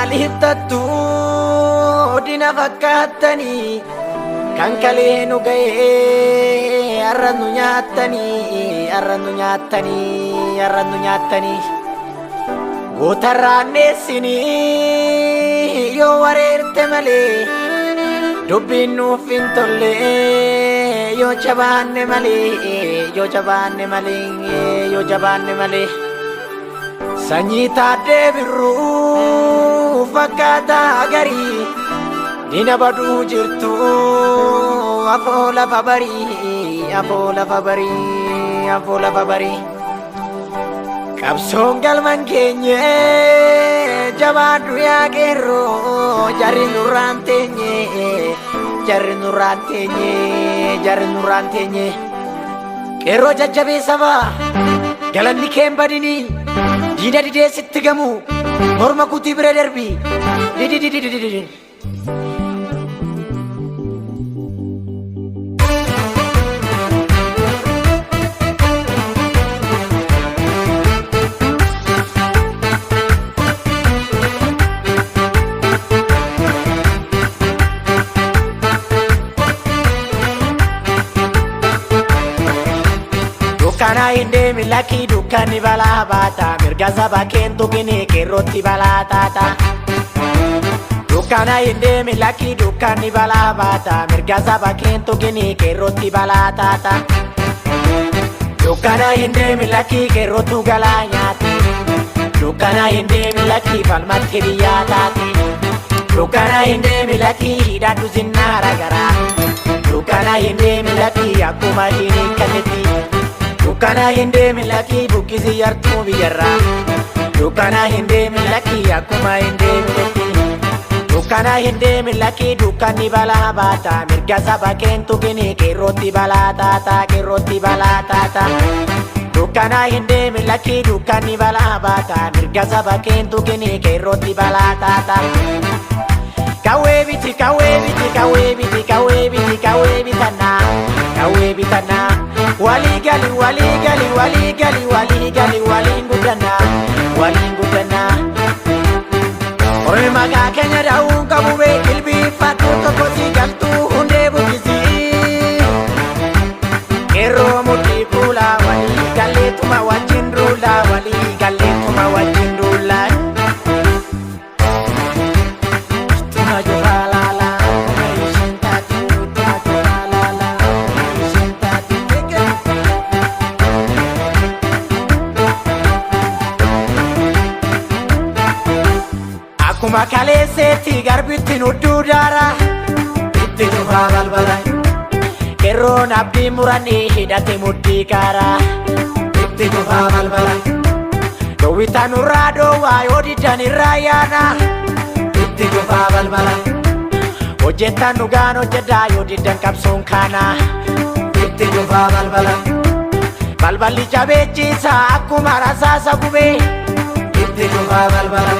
maaliif tattu dina fakkaatanii kan kalee nu ga'ee har'a nu nyaattanii gootarraan dheessinii yoo wareerte malee dubbiin nuuf hin tolle yoo jabaanne malee sanyii Taaddee Birruu fakkaataa garii dina baduu jirtu afoo lafa barii qabsoon galman keenye jabaadhu yaa qeerroo jarri nurraan teenye qeerroo jajjabeessa ba'a galanni keen badinii diina didee sitti gamu morma kutii bira darbi didi Dukkana inde milaki dukkani balaa baata mirga saba kentu kini keroti balaa tata. Dukkana inde milaki dukkani balaa baata mirga saba kentu kini keroti balaa tata. Dukkana inde milaki kerotu galaa nyaati. Dukkana inde milaki falmatti biyyaa taati. Dukkana inde milaki hidhaatu zinnaara garaa. Dukkana inde milaki akkuma dhiini kalletti. Dukkana inde milaki bukkisi yartuu biyyarraa. Dukkana inde milaki akkuma inde milatti. Dukkana inde milaki dukkanni balaa baata mirga saba kentu kini keroti balaa taata. Dukkana inde milaki dukkanni balaa baata mirga saba kentu kini keroti balaa taata. Kawee bitana walii gali waliin guddana Ore maqaa keenya daawun qabu bee ilbiifadhu tokko si galtuu hundee bukkisi Qeerroo mudhii fuulaa walii galleetuma wajjin ruulaa Akkuma kaleesseetti garbitti nudduu daara itti dhufaa balbala Qeerroon abdii muranii hidhate mudhii kaara itti dhufaa balbala Dhoowwita nurraa dhoowwaa yoo diddan irraa yaana itti dhufaa balbala Hojjettan dhugaan hojjedhaa yoo diddan qabsoon kaana itti dhufaa balbala Balballi jabeechiisa akkuma rasaasa gubee itti dhufaa balbala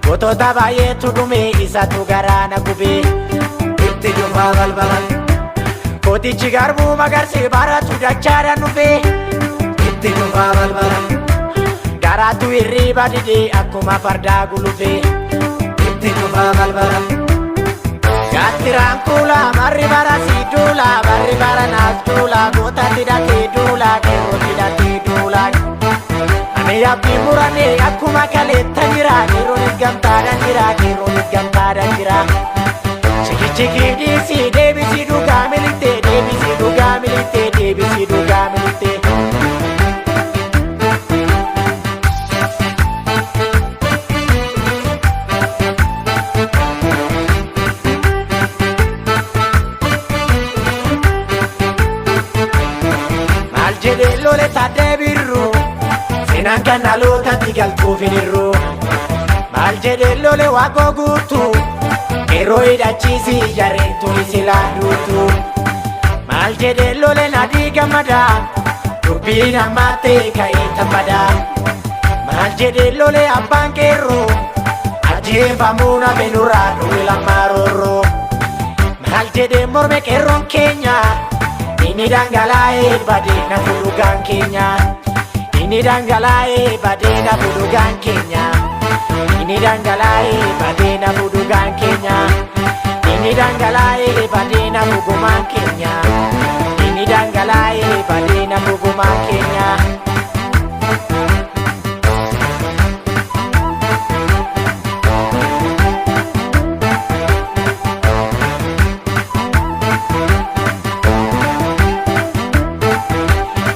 Gootota baay'eetu dhume isatu garaana gubee itti dhufaa balbala Kootichi garbuu magarsi baratu dachaadhaan dhufee itti dhufaa balbala Garaatu hirriiba didee akkuma fardaa gulufee itti dhufaa balbala Gaattiraan kuulaa barri bara sii duulaa barri bara naas duulaa gootatti hidhatee duulaa qeerrooti hidhatee duulaa Ani abdii muranii akkuma kaleetta jira qeerroonis gamtaadhaan jira Chiki dhiisii deebisii dhugaa milittee Maal jedhee lole Taaddee Birruu Seenaan kan dhalootatti galtuuf hin hir'uu Maal jedhee lole waaqoo guutuu Qeerroo hidhachiisii jarreentuun silaan duutuu Maal jedhee lole Nadii Gammadaa dubbiin hammaattee ka'ee tammadaa Maal jedhee lole abbaan qeerroo ajjeefamuu nafe nurraa dhufe lammaa roorroo Maal jedhee morme qeerroon keenya inni dhangala'ee badee nafu dhugaan keenya Inni dhangala'ee badee nafu dhugaan keenya Ini dhangala'ee badeena budugaan keenya. Ini dhangala'ee badeena bugumaan keenya. Ini dhangala'ee badeena bugumaan keenya.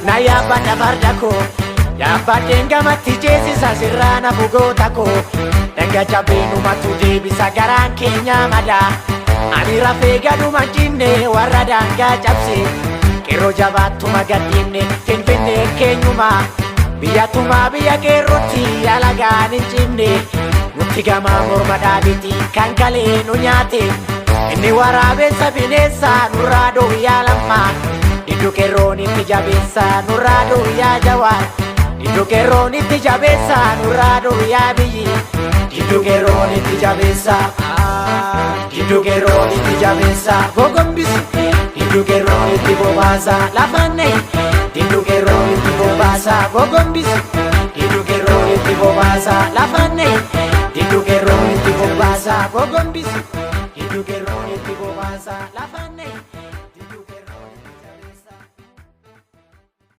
Na yaabadha farda koo yaabbadheen gamatti ceesisa sirraana bugoota koo. Danga jabeenumatu deebisa garaan keenya madaa. Ani rafee gaduma cinne warra daangaa cabse. Qeerroo jabaattuma gadhiifne Finfinnee keenyuma. Biyyattumaa biyya qeerrootti alagaan hin cimne. Nutti gamaa morma dhaabiti kan kalee nu nyaate. Inni waraabessa bineensa nurraa dooyyaa lammaa. Diddu qeerroon itti jabeessa nurraa dooyyaa jawaa. Diddu qeerroon itti jabeessa nurraa dooyyaa biyyi. Diddu qeerroon itti jabeessa. Diddu qeerroon itti jabeessa gogombisi. Diddu qeerroon itti bobaasa lafanne. Diddu qeerroon itti bobaasa gogombisi. Diddu qeerroon itti bobaasa lafanne. Diddu qeerroon itti bobaasa gogombisi. Diddu qeerroon